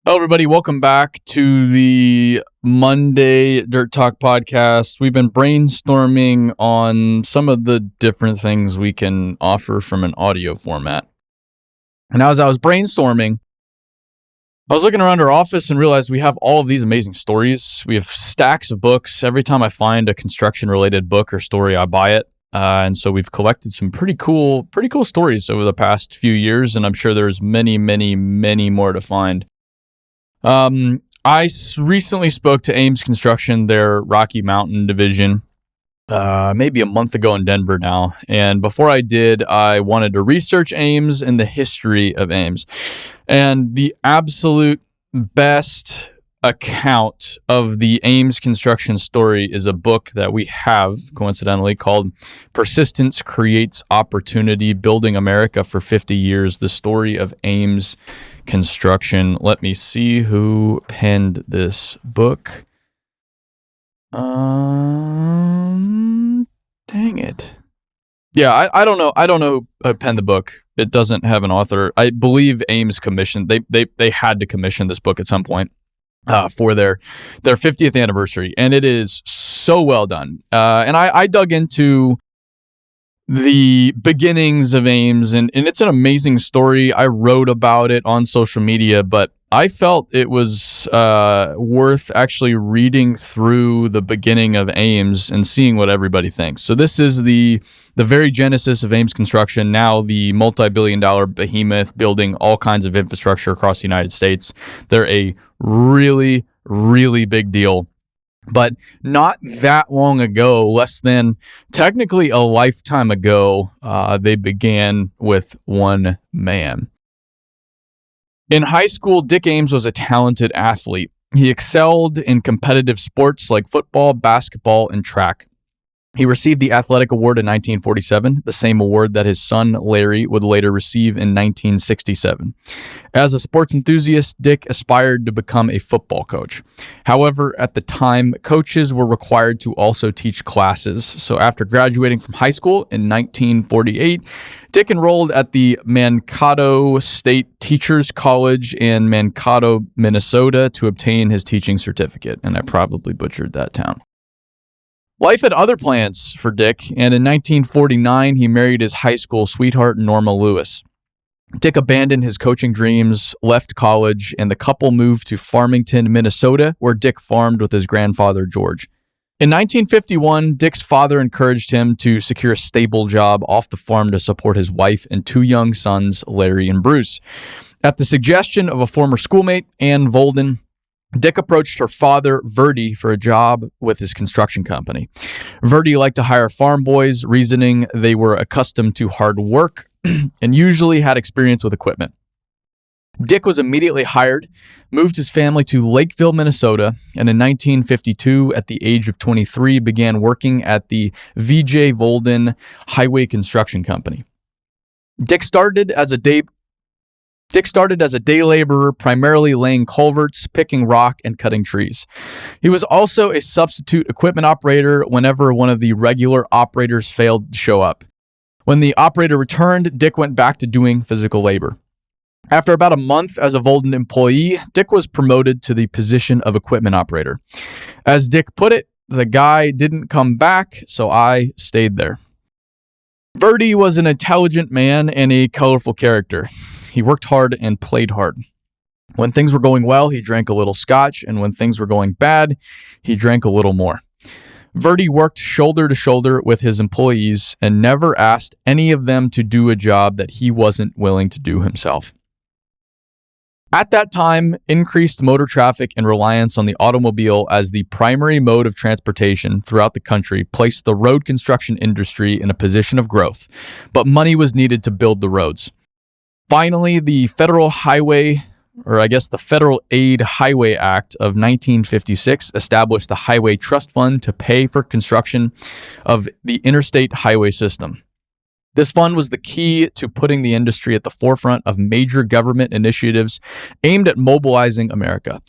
Hello, everybody. Welcome back to the Monday Dirt Talk podcast. We've been brainstorming on some of the different things we can offer from an audio format. And as I was brainstorming, I was looking around our office and realized we have all of these amazing stories. We have stacks of books. Every time I find a construction-related book or story, I buy it. And so we've collected some pretty cool stories over the past few years, and I'm sure there's many more to find. I recently spoke to Ames Construction, their Rocky Mountain division, maybe a month ago in Denver now. And before I did, I wanted to research Ames and the history of Ames. And the absolute best account of the Ames Construction story is a book that we have, coincidentally, called Persistence Creates Opportunity, Building America for 50 Years, The Story of Ames Construction. Let me see who penned this book. Dang it. Yeah, I don't know. I don't know who penned the book. It doesn't have an author. I believe Ames commissioned. They had to commission this book at some point for their 50th anniversary, and it is so well done. And I dug into the beginnings of Ames, and it's an amazing story. I wrote about it on social media, but I felt it was worth actually reading through the beginning of Ames and seeing what everybody thinks. So this is the very genesis of Ames Construction, now the multi-billion-dollar behemoth building all kinds of infrastructure across the United States. They're a really big deal. But not that long ago, less than technically a lifetime ago, they began with one man. In high school, Dick Ames was a talented athlete. He excelled in competitive sports like football, basketball, and track. He received the Athletic Award in 1947, the same award that his son Larry would later receive in 1967. As a sports enthusiast, Dick aspired to become a football coach. However, at the time, coaches were required to also teach classes. So after graduating from high school in 1948, Dick enrolled at the Mankato State Teachers College in Mankato, Minnesota to obtain his teaching certificate. And I probably butchered that town. Life had other plans for Dick, and in 1949, he married his high school sweetheart, Norma Lewis. Dick abandoned his coaching dreams, left college, and the couple moved to Farmington, Minnesota, where Dick farmed with his grandfather, George. In 1951, Dick's father encouraged him to secure a stable job off the farm to support his wife and two young sons, Larry and Bruce. At the suggestion of a former schoolmate, Ann Volden, Dick approached her father, Verdie, for a job with his construction company. Verdie liked to hire farm boys, reasoning they were accustomed to hard work and usually had experience with equipment. Dick was immediately hired, moved his family to Lakeville, Minnesota, and in 1952, at the age of 23, began working at the V.J. Volden Highway Construction Company. Dick started as a day laborer, primarily laying culverts, picking rock, and cutting trees. He was also a substitute equipment operator whenever one of the regular operators failed to show up. When the operator returned, Dick went back to doing physical labor. After about a month as a Volden employee, Dick was promoted to the position of equipment operator. As Dick put it, the guy didn't come back, so I stayed there. Verdie was an intelligent man and a colorful character. He worked hard and played hard. When things were going well, he drank a little scotch, and when things were going bad, he drank a little more. Verdie worked shoulder to shoulder with his employees and never asked any of them to do a job that he wasn't willing to do himself. At that time, increased motor traffic and reliance on the automobile as the primary mode of transportation throughout the country placed the road construction industry in a position of growth, but money was needed to build the roads. Finally, the Federal Aid Highway Act of 1956 established the Highway Trust Fund to pay for construction of the interstate highway system. This fund was the key to putting the industry at the forefront of major government initiatives aimed at mobilizing America.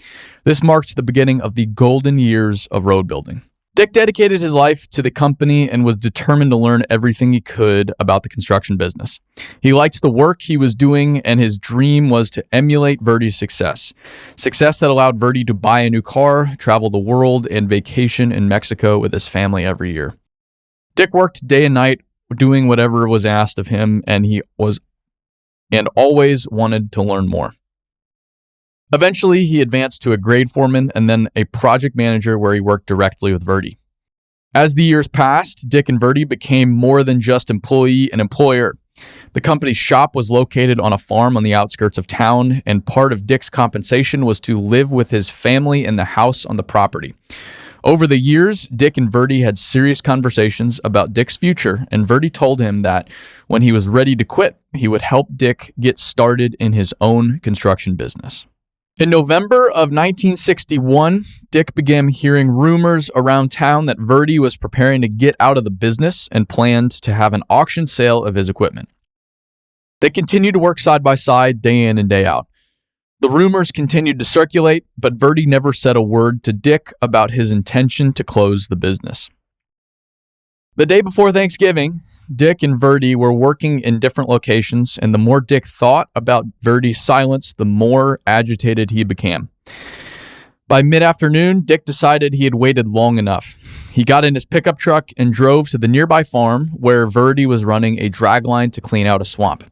This marked the beginning of the golden years of road building. Dick dedicated his life to the company and was determined to learn everything he could about the construction business. He liked the work he was doing, and his dream was to emulate Verdie's success. Success that allowed Verdie to buy a new car, travel the world, and vacation in Mexico with his family every year. Dick worked day and night, doing whatever was asked of him, and always wanted to learn more. Eventually, he advanced to a grade foreman and then a project manager where he worked directly with Verdie. As the years passed, Dick and Verdie became more than just employee and employer. The company's shop was located on a farm on the outskirts of town, and part of Dick's compensation was to live with his family in the house on the property. Over the years, Dick and Verdie had serious conversations about Dick's future, and Verdie told him that when he was ready to quit, he would help Dick get started in his own construction business. In November of 1961, Dick began hearing rumors around town that Verdie was preparing to get out of the business and planned to have an auction sale of his equipment. They continued to work side by side, day in and day out. The rumors continued to circulate, but Verdie never said a word to Dick about his intention to close the business. The day before Thanksgiving, Dick and Verdie were working in different locations, and the more Dick thought about Verdie's silence, the more agitated he became. By mid-afternoon, Dick decided he had waited long enough. He got in his pickup truck and drove to the nearby farm where Verdie was running a dragline to clean out a swamp.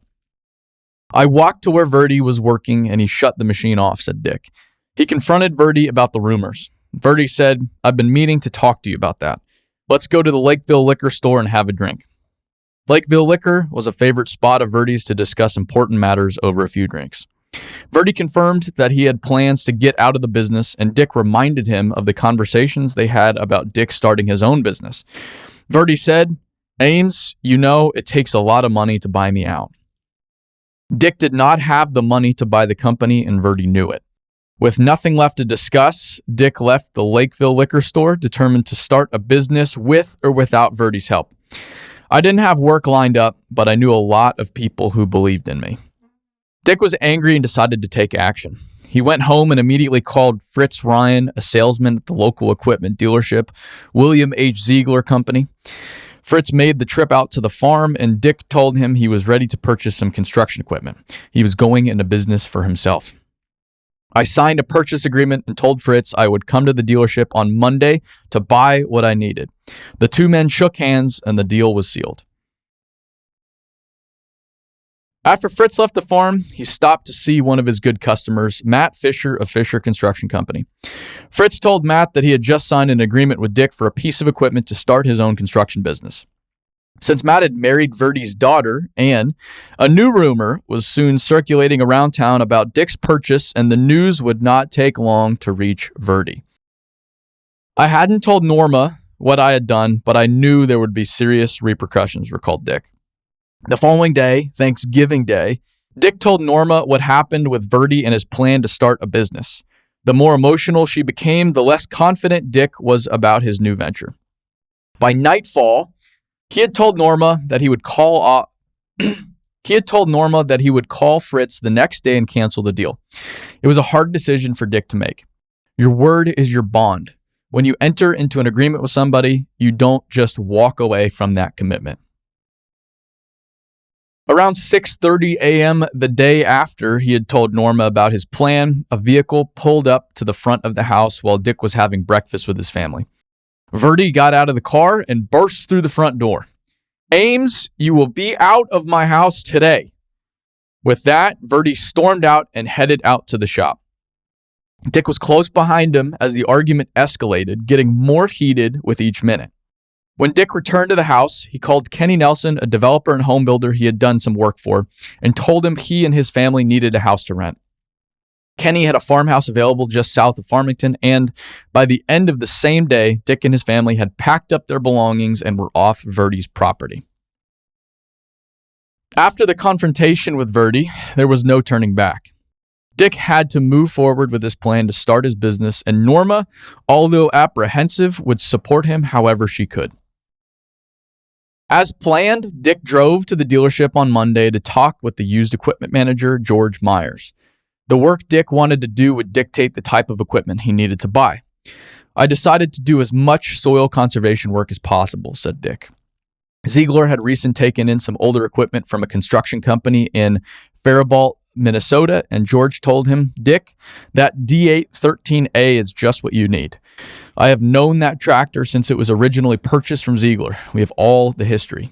"I walked to where Verdie was working and he shut the machine off," said Dick. He confronted Verdie about the rumors. Verdie said, "I've been meaning to talk to you about that. Let's go to the Lakeville liquor store and have a drink." Lakeville Liquor was a favorite spot of Verdie's to discuss important matters over a few drinks. Verdie confirmed that he had plans to get out of the business, and Dick reminded him of the conversations they had about Dick starting his own business. Verdie said, "Ames, you know it takes a lot of money to buy me out." Dick did not have the money to buy the company, and Verdie knew it. With nothing left to discuss, Dick left the Lakeville liquor store, determined to start a business with or without Verdie's help. "I didn't have work lined up, but I knew a lot of people who believed in me." Dick was angry and decided to take action. He went home and immediately called Fritz Ryan, a salesman at the local equipment dealership, William H. Ziegler Company. Fritz made the trip out to the farm, and Dick told him he was ready to purchase some construction equipment. He was going into business for himself. "I signed a purchase agreement and told Fritz I would come to the dealership on Monday to buy what I needed." The two men shook hands and the deal was sealed. After Fritz left the farm, he stopped to see one of his good customers, Matt Fisher of Fisher Construction Company. Fritz told Matt that he had just signed an agreement with Dick for a piece of equipment to start his own construction business. Since Matt had married Verdie's daughter, Anne, a new rumor was soon circulating around town about Dick's purchase, and the news would not take long to reach Verdie. "I hadn't told Norma what I had done, but I knew there would be serious repercussions," recalled Dick. The following day, Thanksgiving Day, Dick told Norma what happened with Verdie and his plan to start a business. The more emotional she became, the less confident Dick was about his new venture. By nightfall, he had told Norma that he would call Fritz the next day and cancel the deal. It was a hard decision for Dick to make. Your word is your bond. When you enter into an agreement with somebody, you don't just walk away from that commitment. Around 6:30 a.m. the day after he had told Norma about his plan, a vehicle pulled up to the front of the house while Dick was having breakfast with his family. Verdie got out of the car and burst through the front door. "Ames, you will be out of my house today." With that, Verdie stormed out and headed out to the shop. Dick was close behind him as the argument escalated, getting more heated with each minute. When Dick returned to the house, he called Kenny Nelson, a developer and home builder he had done some work for, and told him he and his family needed a house to rent. Kenny had a farmhouse available just south of Farmington, and by the end of the same day, Dick and his family had packed up their belongings and were off Verdie's property. After the confrontation with Verdie, there was no turning back. Dick had to move forward with his plan to start his business, and Norma, although apprehensive, would support him however she could. As planned, Dick drove to the dealership on Monday to talk with the used equipment manager, George Myers. The work Dick wanted to do would dictate the type of equipment he needed to buy. I decided to do as much soil conservation work as possible, said Dick. Ziegler had recently taken in some older equipment from a construction company in Faribault, Minnesota, and George told him, Dick, that D813A is just what you need. I have known that tractor since it was originally purchased from Ziegler. We have all the history.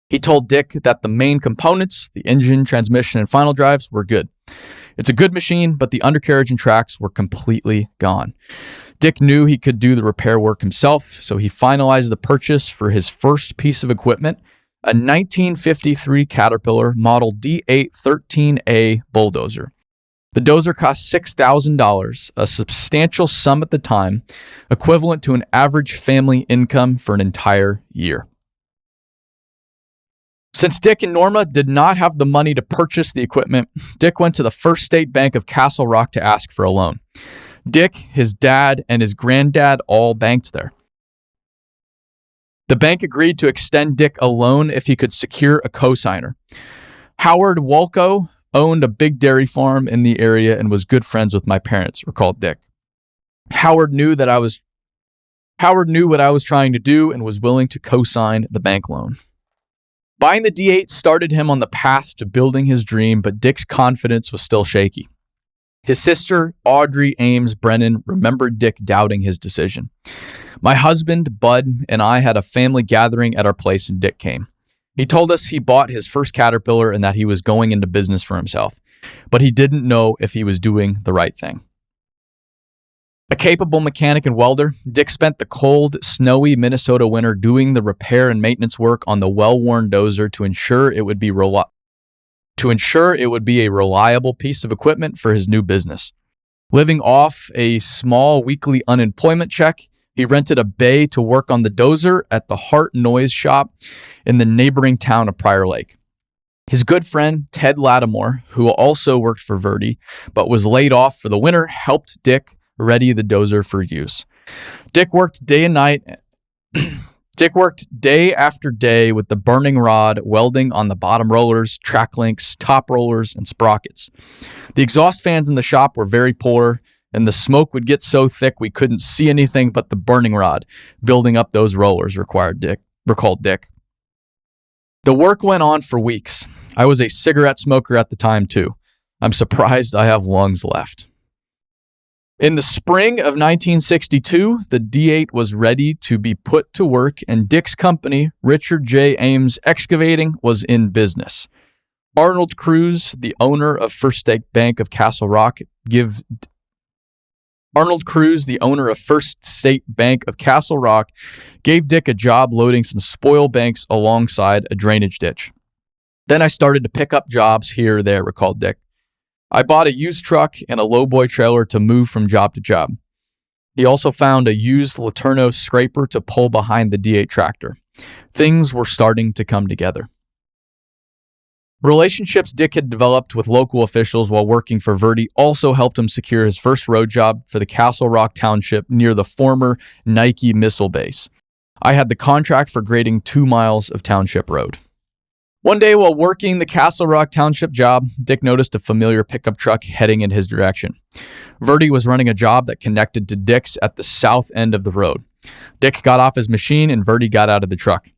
He told Dick that the main components, the engine, transmission, and final drives, were good. It's a good machine, but the undercarriage and tracks were completely gone. Dick knew he could do the repair work himself, so he finalized the purchase for his first piece of equipment, a 1953 Caterpillar Model D813A bulldozer. The dozer cost $6,000, a substantial sum at the time, equivalent to an average family income for an entire year. Since Dick and Norma did not have the money to purchase the equipment, Dick went to the First State Bank of Castle Rock to ask for a loan. Dick, his dad, and his granddad all banked there. The bank agreed to extend Dick a loan if he could secure a cosigner. Howard Wolko owned a big dairy farm in the area and was good friends with my parents, recalled Dick. Howard knew what I was trying to do and was willing to co-sign the bank loan. Buying the D8 started him on the path to building his dream, but Dick's confidence was still shaky. His sister, Audrey Ames Brennan, remembered Dick doubting his decision. My husband, Bud, and I had a family gathering at our place and Dick came. He told us he bought his first Caterpillar and that he was going into business for himself, but he didn't know if he was doing the right thing. A capable mechanic and welder, Dick spent the cold, snowy Minnesota winter doing the repair and maintenance work on the well-worn dozer to ensure it would be a reliable piece of equipment for his new business. Living off a small weekly unemployment check, he rented a bay to work on the dozer at the Hart Noise Shop in the neighboring town of Prior Lake. His good friend, Ted Lattimore, who also worked for Verdie, but was laid off for the winter, helped Dick ready the dozer for use. Dick worked day after day with the burning rod, welding on the bottom rollers, track links, top rollers, and sprockets. The exhaust fans in the shop were very poor, and the smoke would get so thick we couldn't see anything but the burning rod building up those rollers, recalled Dick. The work went on for weeks. I was a cigarette smoker at the time, too. I'm surprised I have lungs left. In the spring of 1962, the D8 was ready to be put to work, and Dick's company, Richard J. Ames Excavating, was in business. Arnold Cruz, the owner of First State Bank of Castle Rock, gave Dick a job loading some spoil banks alongside a drainage ditch. Then I started to pick up jobs here or there, recalled Dick. I bought a used truck and a lowboy trailer to move from job to job. He also found a used Laterno scraper to pull behind the D8 tractor. Things were starting to come together. Relationships Dick had developed with local officials while working for Verdie also helped him secure his first road job for the Castle Rock Township near the former Nike missile base. I had the contract for grading 2 miles of township road. One day while working the Castle Rock Township job, Dick noticed a familiar pickup truck heading in his direction. Verdie was running a job that connected to Dick's at the south end of the road. Dick got off his machine and Verdie got out of the truck.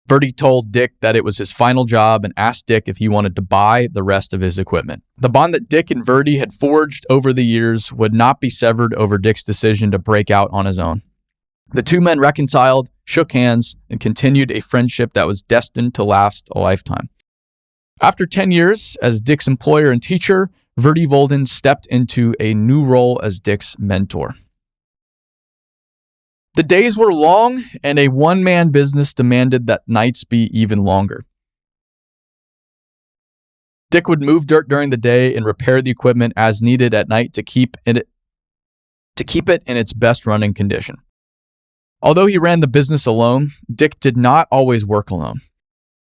Verdie told Dick that it was his final job and asked Dick if he wanted to buy the rest of his equipment. The bond that Dick and Verdie had forged over the years would not be severed over Dick's decision to break out on his own. The two men reconciled, shook hands, and continued a friendship that was destined to last a lifetime. After 10 years as Dick's employer and teacher, Verdie Volden stepped into a new role as Dick's mentor. The days were long, and a one-man business demanded that nights be even longer. Dick would move dirt during the day and repair the equipment as needed at night to keep it in its best running condition. Although he ran the business alone, Dick did not always work alone.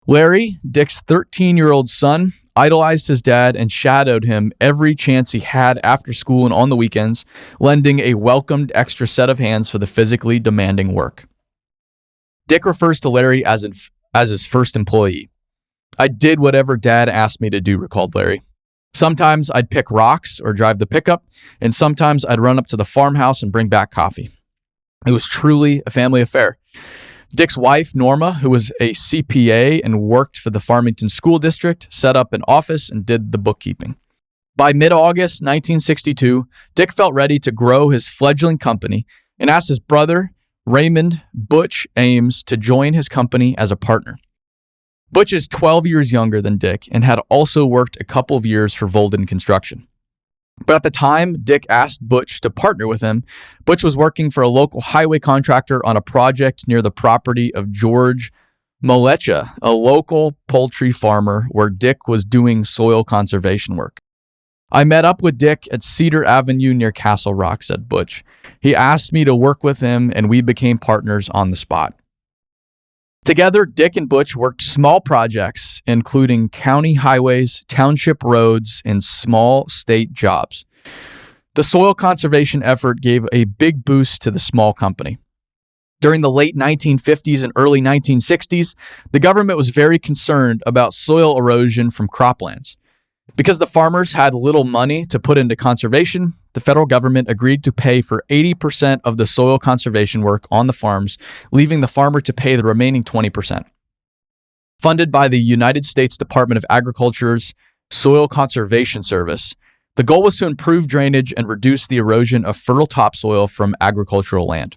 Larry, Dick's 13-year-old son, idolized his dad and shadowed him every chance he had after school and on the weekends, lending a welcomed extra set of hands for the physically demanding work. Dick refers to Larry as his first employee. I did whatever Dad asked me to do, recalled Larry. Sometimes I'd pick rocks or drive the pickup, and sometimes I'd run up to the farmhouse and bring back coffee. It was truly a family affair. Dick's wife, Norma, who was a CPA and worked for the Farmington School District, set up an office and did the bookkeeping. By mid-August 1962, Dick felt ready to grow his fledgling company and asked his brother, Raymond Butch Ames, to join his company as a partner. Butch is 12 years younger than Dick and had also worked a couple of years for Verdie Construction. But at the time Dick asked Butch to partner with him, Butch was working for a local highway contractor on a project near the property of George Molecha, a local poultry farmer where Dick was doing soil conservation work. I met up with Dick at Cedar Avenue near Castle Rock, said Butch. He asked me to work with him and we became partners on the spot. Together, Dick and Butch worked small projects, including county highways, township roads, and small state jobs. The soil conservation effort gave a big boost to the small company. During the late 1950s and early 1960s, the government was very concerned about soil erosion from croplands. Because the farmers had little money to put into conservation, the federal government agreed to pay for 80% of the soil conservation work on the farms, leaving the farmer to pay the remaining 20%. Funded by the United States Department of Agriculture's Soil Conservation Service, the goal was to improve drainage and reduce the erosion of fertile topsoil from agricultural land.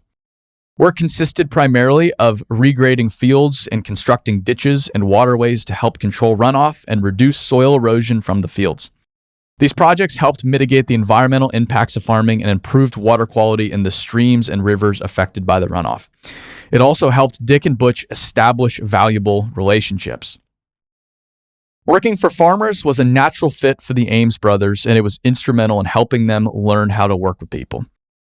Work consisted primarily of regrading fields and constructing ditches and waterways to help control runoff and reduce soil erosion from the fields. These projects helped mitigate the environmental impacts of farming and improved water quality in the streams and rivers affected by the runoff. It also helped Dick and Butch establish valuable relationships. Working for farmers was a natural fit for the Ames brothers, and it was instrumental in helping them learn how to work with people.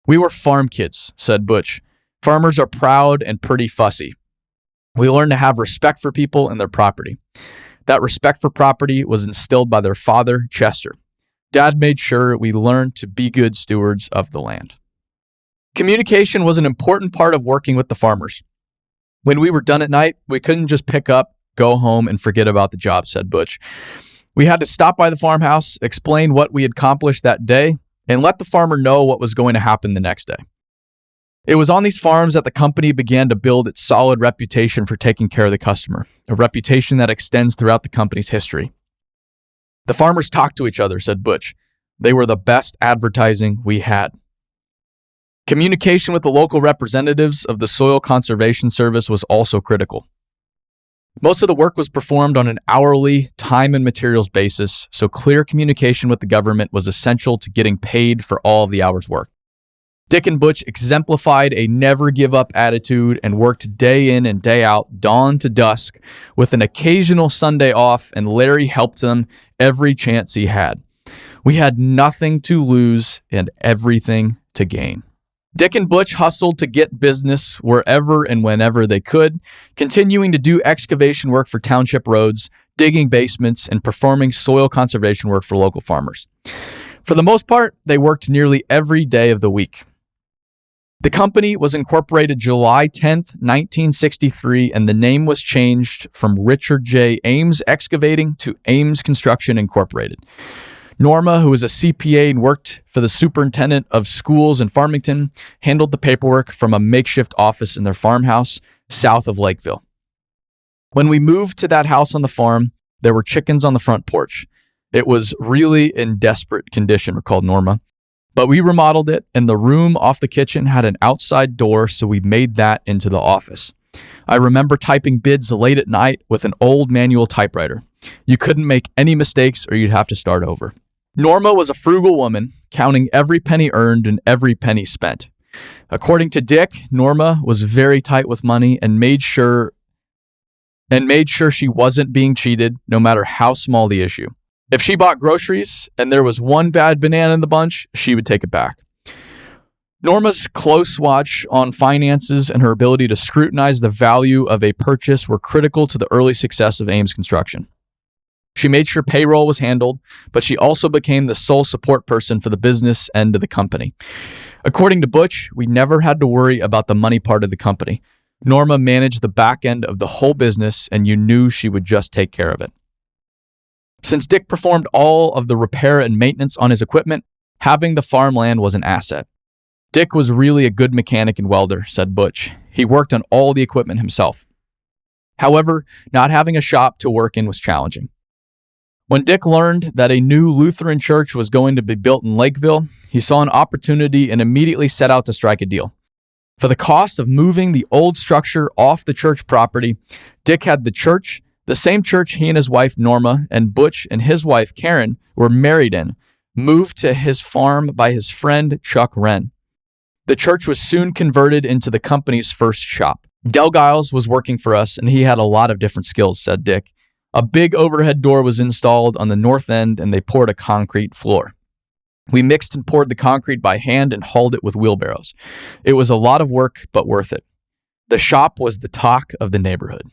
We were farm kids, said Butch. Farmers are proud and pretty fussy. We learned to have respect for people and their property. That respect for property was instilled by their father, Chester. Dad made sure we learned to be good stewards of the land. Communication was an important part of working with the farmers. When we were done at night, we couldn't just pick up, go home, and forget about the job, said Butch. We had to stop by the farmhouse, explain what we had accomplished that day, and let the farmer know what was going to happen the next day. It was on these farms that the company began to build its solid reputation for taking care of the customer, a reputation that extends throughout the company's history. The farmers talked to each other, said Butch. They were the best advertising we had. Communication with the local representatives of the Soil Conservation Service was also critical. Most of the work was performed on an hourly, time and materials basis, so clear communication with the government was essential to getting paid for all of the hours worked. Dick and Butch exemplified a never-give-up attitude and worked day in and day out, dawn to dusk, with an occasional Sunday off, and Larry helped them every chance he had. We had nothing to lose and everything to gain. Dick and Butch hustled to get business wherever and whenever they could, continuing to do excavation work for township roads, digging basements, and performing soil conservation work for local farmers. For the most part, they worked nearly every day of the week. The company was incorporated July 10th, 1963, and the name was changed from Richard J. Ames Excavating to Ames Construction Incorporated. Norma, who was a CPA and worked for the superintendent of schools in Farmington, handled the paperwork from a makeshift office in their farmhouse south of Lakeville. When we moved to that house on the farm, there were chickens on the front porch. It was really in desperate condition, recalled Norma. But we remodeled it, and the room off the kitchen had an outside door, so we made that into the office. I remember typing bids late at night with an old manual typewriter. You couldn't make any mistakes or you'd have to start over. Norma was a frugal woman, counting every penny earned and every penny spent. According to Dick, Norma was very tight with money and made sure she wasn't being cheated, no matter how small the issue. If she bought groceries and there was one bad banana in the bunch, she would take it back. Norma's close watch on finances and her ability to scrutinize the value of a purchase were critical to the early success of Ames Construction. She made sure payroll was handled, but she also became the sole support person for the business end of the company. According to Butch, we never had to worry about the money part of the company. Norma managed the back end of the whole business, and you knew she would just take care of it. Since Dick performed all of the repair and maintenance on his equipment, having the farmland was an asset. Dick was really a good mechanic and welder, said Butch. He worked on all the equipment himself. However, not having a shop to work in was challenging. When Dick learned that a new Lutheran church was going to be built in Lakeville, he saw an opportunity and immediately set out to strike a deal. For the cost of moving the old structure off the church property, Dick had the church, the same church he and his wife Norma and Butch and his wife Karen were married in, moved to his farm by his friend Chuck Wren. The church was soon converted into the company's first shop. Del Giles was working for us, and he had a lot of different skills, said Dick. A big overhead door was installed on the north end, and they poured a concrete floor. We mixed and poured the concrete by hand and hauled it with wheelbarrows. It was a lot of work, but worth it. The shop was the talk of the neighborhood.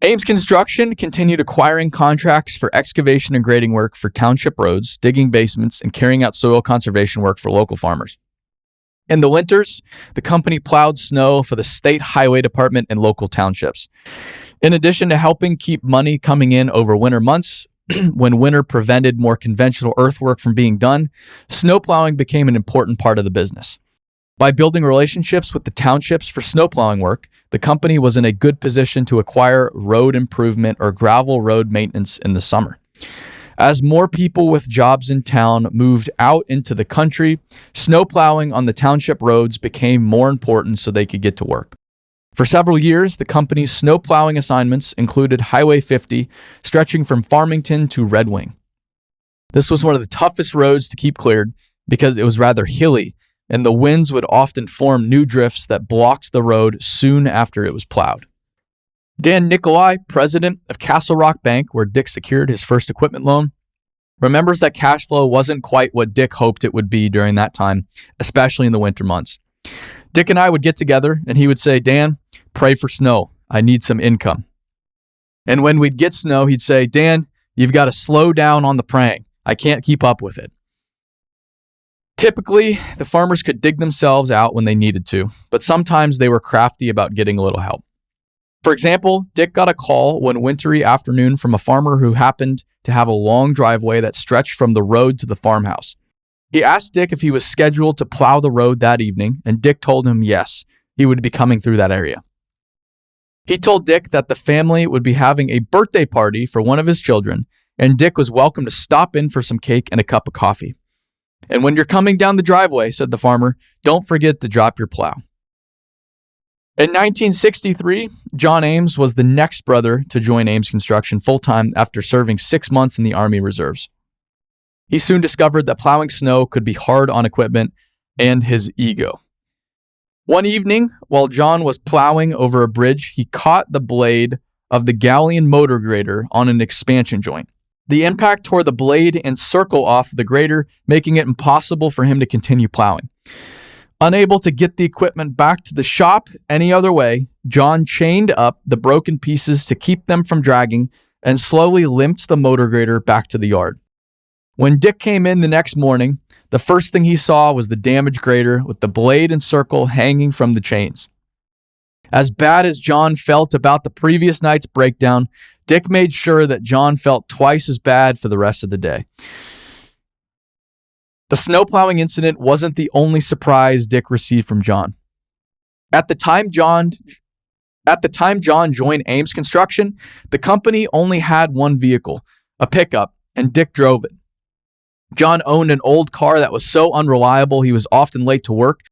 Ames Construction continued acquiring contracts for excavation and grading work for township roads, digging basements, and carrying out soil conservation work for local farmers. In the winters, the company plowed snow for the state highway department and local townships. In addition to helping keep money coming in over winter months, when winter prevented more conventional earthwork from being done, snow plowing became an important part of the business. By building relationships with the townships for snow plowing work, the company was in a good position to acquire road improvement or gravel road maintenance in the summer. As more people with jobs in town moved out into the country, snow plowing on the township roads became more important so they could get to work. For several years, the company's snow plowing assignments included Highway 50, stretching from Farmington to Red Wing. This was one of the toughest roads to keep cleared because it was rather hilly, and the winds would often form new drifts that blocked the road soon after it was plowed. Dan Nicolai, president of Castle Rock Bank, where Dick secured his first equipment loan, remembers that cash flow wasn't quite what Dick hoped it would be during that time, especially in the winter months. Dick and I would get together, and he would say, "Dan, pray for snow. I need some income." And when we'd get snow, he'd say, "Dan, you've got to slow down on the praying. I can't keep up with it." Typically, the farmers could dig themselves out when they needed to, but sometimes they were crafty about getting a little help. For example, Dick got a call one wintry afternoon from a farmer who happened to have a long driveway that stretched from the road to the farmhouse. He asked Dick if he was scheduled to plow the road that evening, and Dick told him yes, he would be coming through that area. He told Dick that the family would be having a birthday party for one of his children, and Dick was welcome to stop in for some cake and a cup of coffee. "And when you're coming down the driveway," said the farmer, "don't forget to drop your plow." In 1963, John Ames was the next brother to join Ames Construction full-time after serving 6 months in the Army Reserves. He soon discovered that plowing snow could be hard on equipment and his ego. One evening, while John was plowing over a bridge, he caught the blade of the Galleon motor grader on an expansion joint. The impact tore the blade and circle off the grader, making it impossible for him to continue plowing. Unable to get the equipment back to the shop any other way, John chained up the broken pieces to keep them from dragging and slowly limped the motor grader back to the yard. When Dick came in the next morning, the first thing he saw was the damaged grader with the blade and circle hanging from the chains. As bad as John felt about the previous night's breakdown, Dick made sure that John felt twice as bad for the rest of the day. The snowplowing incident wasn't the only surprise Dick received from John. At the time John joined Ames Construction, the company only had one vehicle, a pickup, and Dick drove it. John owned an old car that was so unreliable he was often late to work.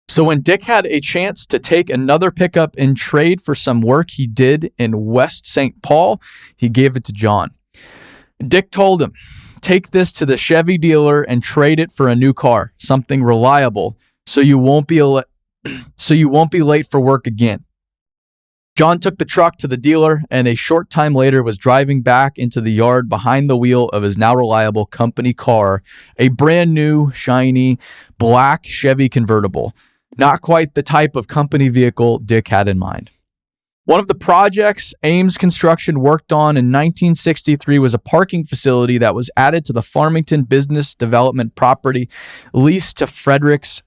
So when Dick had a chance to take another pickup in trade for some work he did in West St. Paul, he gave it to John. Dick told him, "Take this to the Chevy dealer and trade it for a new car, something reliable, so you won't be late for work again." John took the truck to the dealer and a short time later was driving back into the yard behind the wheel of his now reliable company car, a brand new, shiny, black Chevy convertible. Not quite the type of company vehicle Dick had in mind. One of the projects Ames Construction worked on in 1963 was a parking facility that was added to the Farmington business development property leased to Fredericks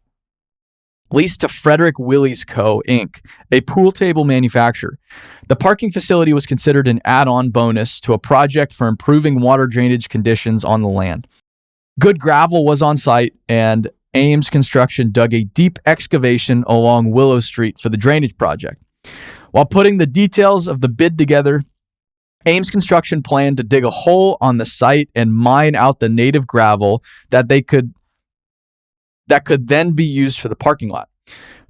leased to Frederick Willys Co., Inc., a pool table manufacturer. The parking facility was considered an add-on bonus to a project for improving water drainage conditions on the land. Good gravel was on site, and Ames Construction dug a deep excavation along Willow Street for the drainage project. While putting the details of the bid together, Ames Construction planned to dig a hole on the site and mine out the native gravel that could then be used for the parking lot.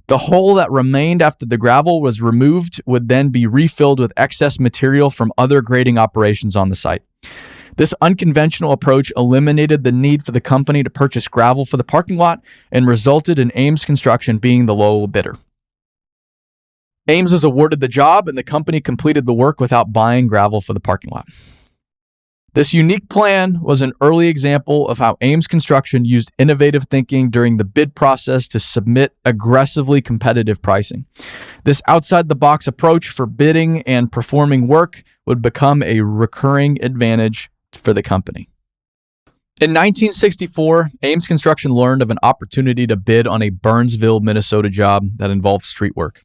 The hole that remained after the gravel was removed would then be refilled with excess material from other grading operations on the site. This unconventional approach eliminated the need for the company to purchase gravel for the parking lot and resulted in Ames Construction being the low bidder. Ames was awarded the job, and the company completed the work without buying gravel for the parking lot. This unique plan was an early example of how Ames Construction used innovative thinking during the bid process to submit aggressively competitive pricing. This outside-the-box approach for bidding and performing work would become a recurring advantage for the company. In 1964, Ames Construction learned of an opportunity to bid on a Burnsville, Minnesota job that involved street work.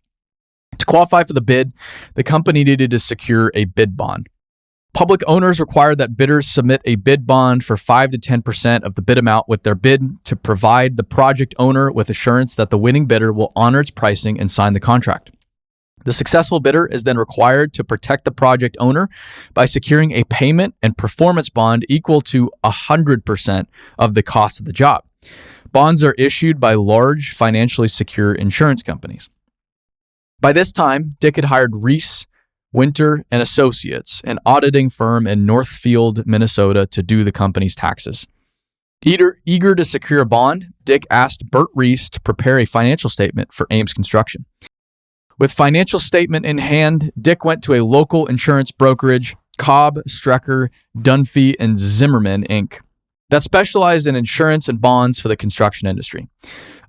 To qualify for the bid, the company needed to secure a bid bond. Public owners required that bidders submit a bid bond for 5 to 10% of the bid amount with their bid to provide the project owner with assurance that the winning bidder will honor its pricing and sign the contract. The successful bidder is then required to protect the project owner by securing a payment and performance bond equal to 100% of the cost of the job. Bonds are issued by large, financially secure insurance companies. By this time, Dick had hired Reese, Winter & Associates, an auditing firm in Northfield, Minnesota, to do the company's taxes. Eager to secure a bond, Dick asked Bert Reese to prepare a financial statement for Ames Construction. With financial statement in hand, Dick went to a local insurance brokerage, Cobb, Strecker, Dunphy, and Zimmerman, Inc., that specialized in insurance and bonds for the construction industry.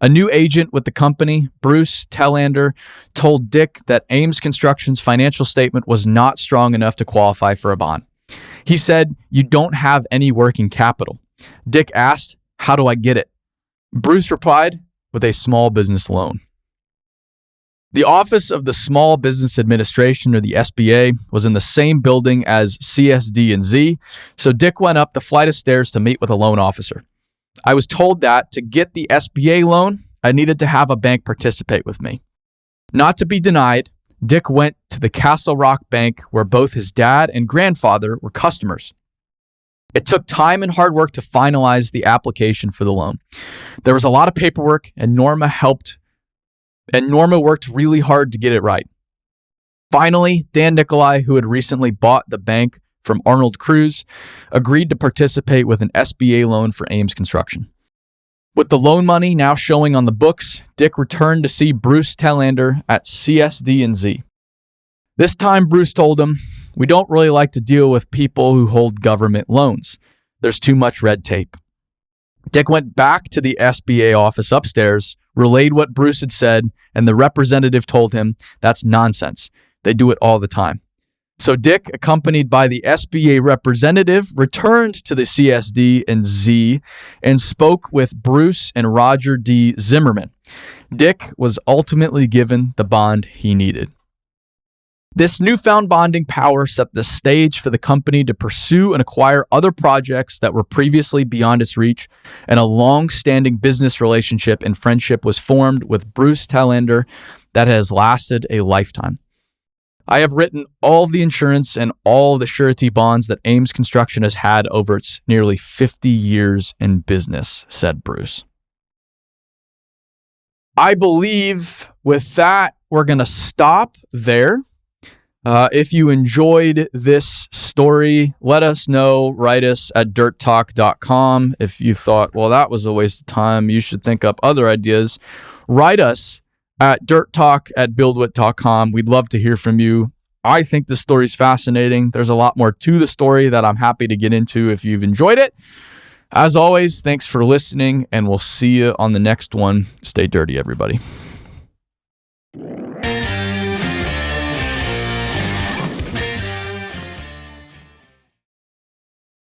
A new agent with the company, Bruce Tellander, told Dick that Ames Construction's financial statement was not strong enough to qualify for a bond. He said, "You don't have any working capital." Dick asked, "How do I get it?" Bruce replied, "With a small business loan." The Office of the Small Business Administration, or the SBA, was in the same building as CSD&Z, so Dick went up the flight of stairs to meet with a loan officer. I was told that to get the SBA loan, I needed to have a bank participate with me. Not to be denied, Dick went to the Castle Rock Bank where both his dad and grandfather were customers. It took time and hard work to finalize the application for the loan. There was a lot of paperwork, and Norma worked really hard to get it right. Finally, Dan Nicolai, who had recently bought the bank from Arnold Cruz, agreed to participate with an SBA loan for Ames Construction. With the loan money now showing on the books, Dick returned to see Bruce Tellander at CSD&Z. This time, Bruce told him, "We don't really like to deal with people who hold government loans. There's too much red tape." Dick went back to the SBA office upstairs, relayed what Bruce had said, and the representative told him, "That's nonsense. They do it all the time." So Dick, accompanied by the SBA representative, returned to the CSD&Z and spoke with Bruce and Roger D. Zimmerman. Dick was ultimately given the bond he needed. This newfound bonding power set the stage for the company to pursue and acquire other projects that were previously beyond its reach, and a long-standing business relationship and friendship was formed with Bruce Tellander that has lasted a lifetime. "I have written all the insurance and all the surety bonds that Ames Construction has had over its nearly 50 years in business," said Bruce. I believe with that, we're going to stop there. If you enjoyed this story, let us know. Write us at dirttalk.com. If you thought, well, that was a waste of time, you should think up other ideas. Write us at dirttalk@buildwit.com. We'd love to hear from you. I think this story is fascinating. There's a lot more to the story that I'm happy to get into if you've enjoyed it. As always, thanks for listening, and we'll see you on the next one. Stay dirty, everybody.